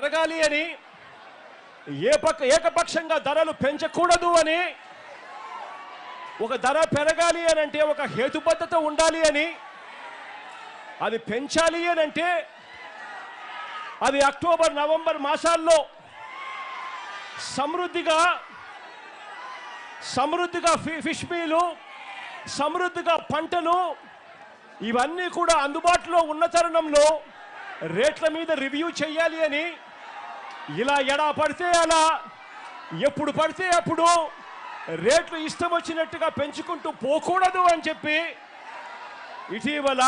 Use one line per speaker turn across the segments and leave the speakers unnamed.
పెరగాలి అని, ఏకపక్షంగా ధరలు పెంచకూడదు అని, ఒక ధర పెరగాలి అని అంటే ఒక హేతుబద్ధత ఉండాలి అని, అది పెంచాలి అని అంటే అది అక్టోబర్ నవంబర్ మాసాల్లో సమృద్ధిగా ఫిష్ మీలు, సమృద్ధిగా పంటలు ఇవన్నీ కూడా అందుబాటులో ఉన్న తరుణంలో రేట్ల మీద రివ్యూ చేయాలి అని, ఇలా ఎడా పడితే అలా ఎప్పుడు పడితే అప్పుడు రేట్లు ఇష్టం వచ్చినట్టుగా పెంచుకుంటూ పోకూడదు అని చెప్పి ఇటీవల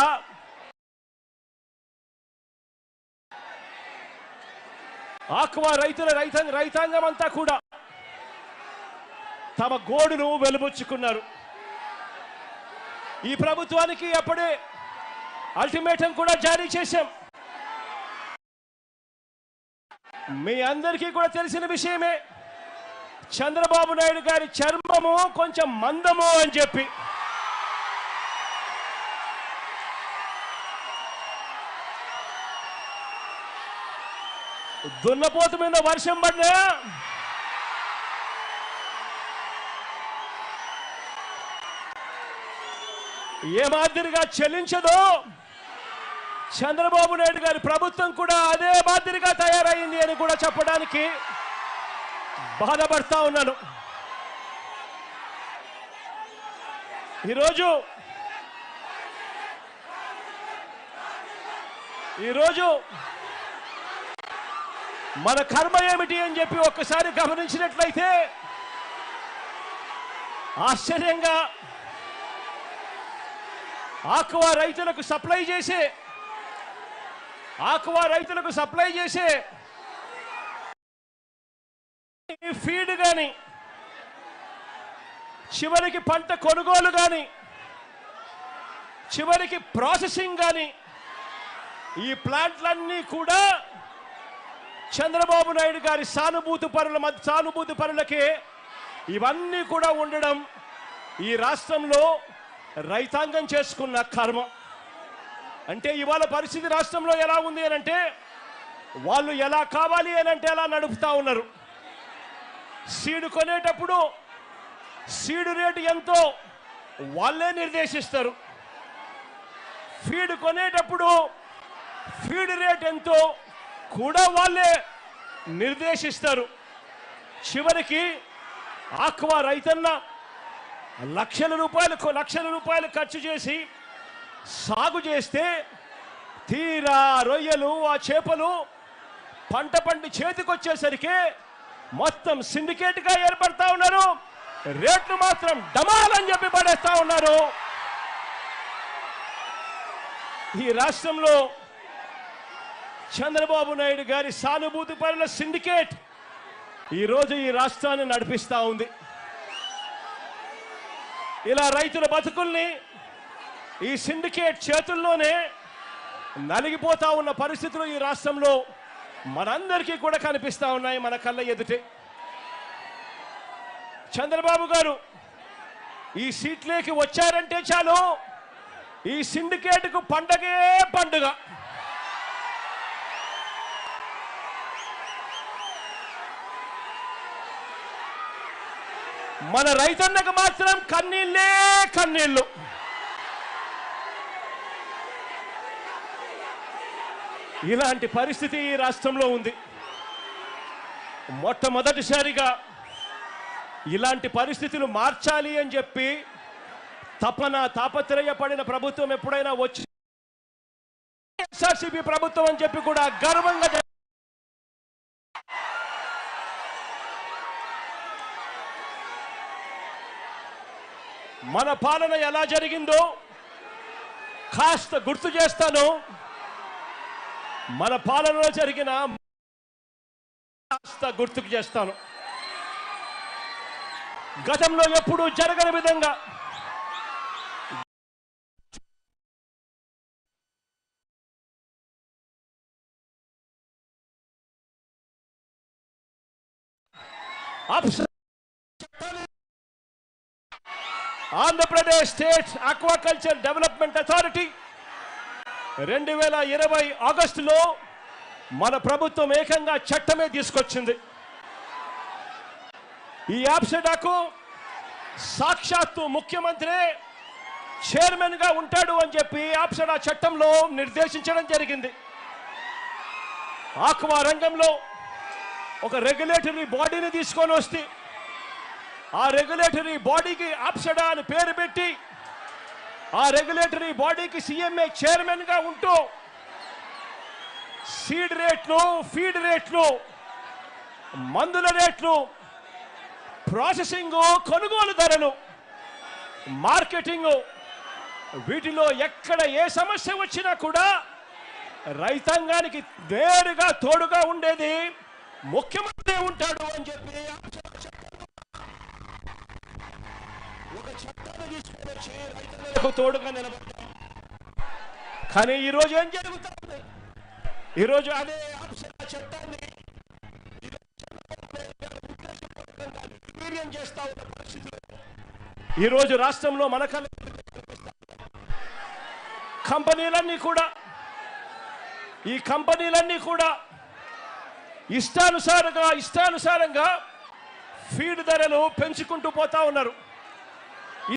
ఆక్వా రైతాంగం అంతా కూడా తమ గోడును వెలుబుచ్చుకున్నారు. ఈ ప్రభుత్వానికి అప్పుడే అల్టిమేటం కూడా జారీ చేశాం. మీ అందరికీ కూడా తెలిసిన విషయమే, చంద్రబాబు నాయుడు గారి చర్మము కొంచెం మందము అని చెప్పి. దున్నపోతు మీద వర్షం పడినా ఏ మాదిరిగా చెల్లించదో, చంద్రబాబు నాయుడు గారి ప్రభుత్వం కూడా అదే మాదిరిగా తయారైంది అని కూడా చెప్పడానికి బాధపడతా ఉన్నాను. ఈరోజు మన కర్మ ఏమిటి అని చెప్పి ఒక్కసారి గమనించినట్లయితే ఆశ్చర్యంగా ఆక్వా రైతులకు సప్లై చేసే ఫీడ్ కానీ, చివరికి పంట కొనుగోలు కానీ, చివరికి ప్రాసెసింగ్ కానీ, ఈ ప్లాంట్లన్నీ కూడా చంద్రబాబు నాయుడు గారి సానుభూతి పరులకే ఇవన్నీ కూడా ఉండడం ఈ రాష్ట్రంలో రైతాంగం చేసుకున్న కర్మ. అంటే ఇవాళ పరిస్థితి రాష్ట్రంలో ఎలా ఉంది అని అంటే, వాళ్ళు ఎలా కావాలి అని అంటే అలా నడుపుతా ఉన్నారు. సీడు కొనేటప్పుడు సీడు రేటు ఎంతో వాళ్ళే నిర్దేశిస్తారు. ఫీడ్ కొనేటప్పుడు ఫీడ్ రేట్ ఎంతో కూడా వాళ్ళే నిర్దేశిస్తారు. చివరికి ఆక్వా రైతన్న లక్షల రూపాయలు ఖర్చు చేసి సాగు చేస్తే తీరా రొయ్యలు, ఆ చేపలు పంట పండి చేతికొచ్చేసరికి మొత్తం సిండికేట్గా ఏర్పడతా ఉన్నారు. రేట్లు మాత్రం డమాలని చెప్పి పడేస్తా ఉన్నారు. ఈ రాష్ట్రంలో చంద్రబాబు నాయుడు గారి సానుభూతి పరుల సిండికేట్ ఈరోజు ఈ రాష్ట్రాన్ని నడిపిస్తా ఉంది. ఇలా రైతుల బతుకుల్ని ఈ సిండికేట్ చేతుల్లోనే నలిగిపోతా ఉన్న పరిస్థితులు ఈ రాష్ట్రంలో మనందరికీ కూడా కనిపిస్తా ఉన్నాయి, మన కళ్ళ ఎదుటే. చంద్రబాబు గారు ఈ సీట్లోకి వచ్చారంటే చాలు, ఈ సిండికేట్కు పండగే పండుగ. మన రైతన్నకు మాత్రం కన్నీళ్ళే కన్నీళ్ళు. ఇలాంటి పరిస్థితి ఈ రాష్ట్రంలో ఉంది. మొట్టమొదటిసారిగా ఇలాంటి పరిస్థితులు మార్చాలి అని చెప్పి తాపత్రయపడిన ప్రభుత్వం ఎప్పుడైనా వచ్చి ఎస్ఆర్సీపీ ప్రభుత్వం అని చెప్పి కూడా గర్వంగా మన పాలన ఎలా జరిగిందో కాస్త గుర్తు చేస్తాను. మన పాలనలో జరిగిన కాస్త గుర్తుకు చేస్తాను. గతంలో ఎప్పుడూ జరగని విధంగా Andhra Pradesh state aquaculture development authority 2020 ఆగస్టులో మన ప్రభుత్వం ఏకంగా చట్టమే తీసుకొచ్చింది. ఈ యాప్సెడాకు సాక్షాత్తు ముఖ్యమంత్రి చైర్మన్ గా ఉంటాడు అని చెప్పి యాప్సెడా చట్టంలో నిర్దేశించడం జరిగింది. ఆక్వా రంగంలో ఒక రెగ్యులేటరీ బాడీని తీసుకొని వస్తే ఆ రెగ్యులేటరీ బాడీకి యాప్సెడా అని పేరు పెట్టి ఆ రెగ్యులేటరీ బాడీకి సీఎంఏ చైర్మన్ గా ఉంటూ సీడ్ రేట్లు, ఫీడ్ రేట్లు, మందుల రేట్లు, ప్రాసెసింగ్, కొనుగోలు ధరలు, మార్కెటింగ్, వీటిలో ఎక్కడ ఏ సమస్య వచ్చినా కూడా రైతాంగానికి నేరుగా తోడుగా ఉండేది ముఖ్యమంత్రి ఉంటాడు అని చెప్పి ఒక చట్టాన్ని తీసుకొని వచ్చి రైతులకు తోడుగా నిలబడ్డారు. కానీ ఈరోజు ఏం జరుగుతుంది? ఈరోజు అదే చట్టాన్ని చేస్తా ఉన్న పరిస్థితులు ఈరోజు రాష్ట్రంలో మన కంపెనీలన్నీ కూడా ఇష్టానుసారంగా ఫీడ్ ధరలు పెంచుకుంటూ పోతా ఉన్నారు.